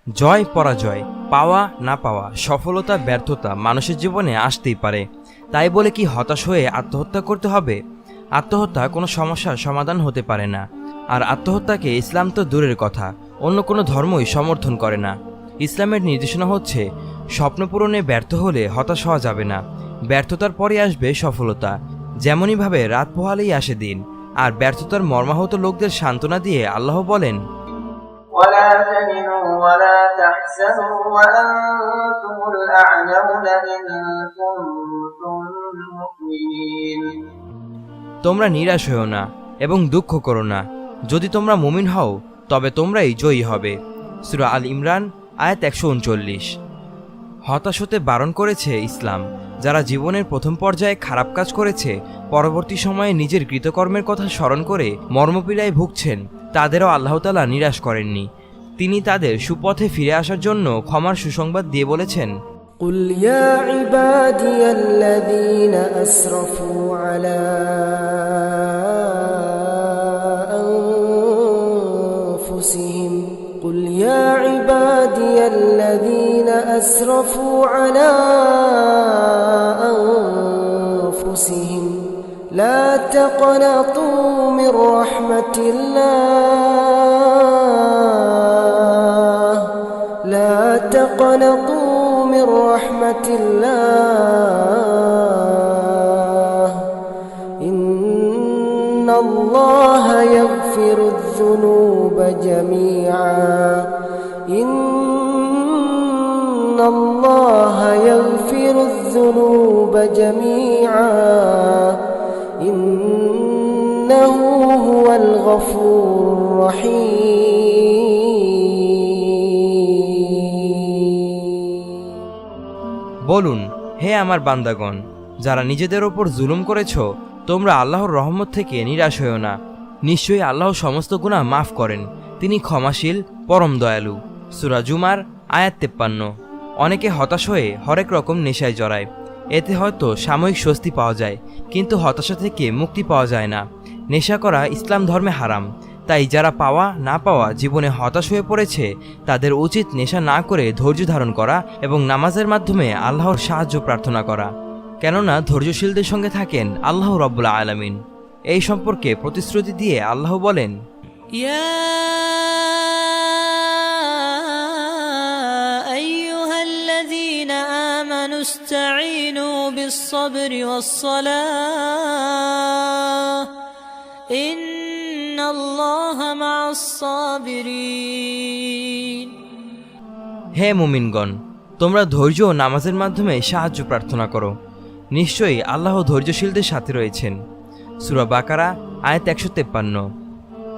জয় পরাজয়, পাওয়া না পাওয়া, সফলতা ব্যর্থতা মানুষের জীবনে আসতেই পারে। তাই বলে কি হতাশ হয়ে আত্মহত্যা করতে হবে? আত্মহত্যা কোনো সমস্যার সমাধান হতে পারে না। আর আত্মহত্যাকে ইসলাম তো দূরের কথা, অন্য কোনো ধর্মই সমর্থন করে না। ইসলামের নির্দেশনা হচ্ছে, স্বপ্ন পূরণে ব্যর্থ হলে হতাশ হওয়া যাবে না। ব্যর্থতার পরে আসবে সফলতা। যেমনইভাবে রাত পোহালেই আসে দিন। আর ব্যর্থতার মর্মাহত লোকদের সান্ত্বনা দিয়ে আল্লাহ বলেন, ولا تهنوا ولا تحزنوا وأنتم الأعلون إن كنتم مؤمنين। তোমরা নিরাশ হও না এবং দুঃখ করো না, যদি তোমরা মুমিন হও তবে তোমরাই জয়ী হবে। সূরা আল ইমরান আয়াত 139। হতাশ হতে বারণ করেছে ইসলাম। যারা জীবনের প্রথম পর্যায়ে খারাপ কাজ করেছে, পরবর্তী সময়ে নিজের কৃতকর্মের কথা স্মরণ করে মর্মপীড়ায় ভুগছেন, তাদেরও আল্লাহ তাআলা নিরাশ করেননি। তিনি তাদের সুপথে ফিরে আসার জন্য ক্ষমার সুসংবাদ দিয়ে বলেছেন, قل يا عبادي الذين أسرفوا على أنفسهم قل يا عبادي الذين أسرفوا على أنفسهم لا تقنطوا من رحمة الله لا تقنطوا من رحمة الله إن الله يغفر الذنوب جميعا إن الله يغفر الذنوب جميعا إنه هو الغفور الرحيم। বলুন, হে আমার বান্দাগণ, যারা নিজেদের ওপর জুলুম করেছ, তোমরা আল্লাহর রহমত থেকে নিরাশ হও না। নিশ্চয়ই আল্লাহ সমস্ত গুনাহ মাফ করেন, তিনি ক্ষমাশীল, পরম দয়ালু। সূরা জুমার আয়াত 53। অনেকে হতাশ হয়ে হরেক রকম নেশায় জড়ায়। এতে হয়তো সাময়িক স্বস্তি পাওয়া যায়, কিন্তু হতাশা থেকে মুক্তি পাওয়া যায় না। নেশা করা ইসলাম ধর্মে হারাম। তাই যারা পাওয়া না পাওয়া জীবনে হতাশ হয়ে পড়েছে, তাদের উচিত নেশা না করে ধৈর্য ধারণ করা এবং নামাজের মাধ্যমে আল্লাহর সাহায্য প্রার্থনা করা। কেননা ধৈর্যশীলদের সঙ্গে থাকেন আল্লাহ রাব্বুল আলামিন। এই সম্পর্কে প্রতিশ্রুতি দিয়ে আল্লাহ বলেন, ইয়া আইয়ুহাল্লাযীনা আমানু ইসতাঈনু বিস-সাবরি ওয়াস-সালাহ ইন্নাল্লাহা মা'আস-সাবিরিন। হে মুমিনগণ, তোমরা ধৈর্য ও নামাজের মাধ্যমে সাহায্য প্রার্থনা করো। নিশ্চয়ই আল্লাহ ধৈর্যশীলদের সাথে রয়েছেন। সূরা বাকারা আয়াত 153।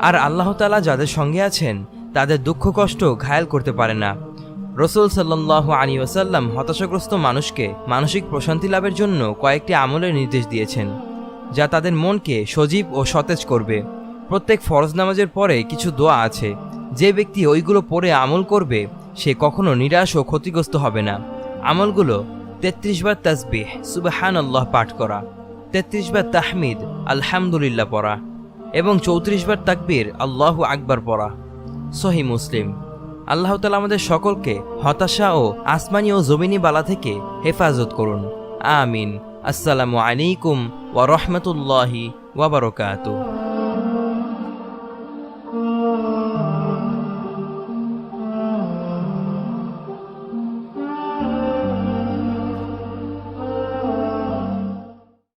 আর আল্লাহ তাআলা যাদের সঙ্গে আছেন, তাদের দুঃখ কষ্ট ঘায়েল করতে পারে না। রাসূল সাল্লাল্লাহু আলাইহি ওয়াসাল্লাম হতাশাগ্রস্ত মানুষকে মানসিক প্রশান্তি লাভের জন্য কয়েকটি আমলের নির্দেশ দিয়েছেন, যা তাদের মনকে সজীব ও সতেজ করবে। প্রত্যেক ফরজ নামাজের পরে কিছু দোয়া আছে, যে ব্যক্তি ওইগুলো পড়ে আমল করবে, সে কখনো নিরাশ ও ক্ষতিগ্রস্ত হবে না। আমলগুলো 33 বার তাসবিহ সুবহানাল্লাহ পাঠ করা, 33 বার তাহমিদ আলহামদুলিল্লাহ পড়া এবং 34 বার তাকবীর আল্লাহু আকবার পড়া। সহিহ মুসলিম। আল্লাহ তাআলা আমাদের সকলকে হতাশা ও আসমানি ও জমিনি বালা থেকে হেফাজত করুন। আমিন। আসসালামু আলাইকুম ওয়া রাহমাতুল্লাহি ওয়া বারাকাতুহু।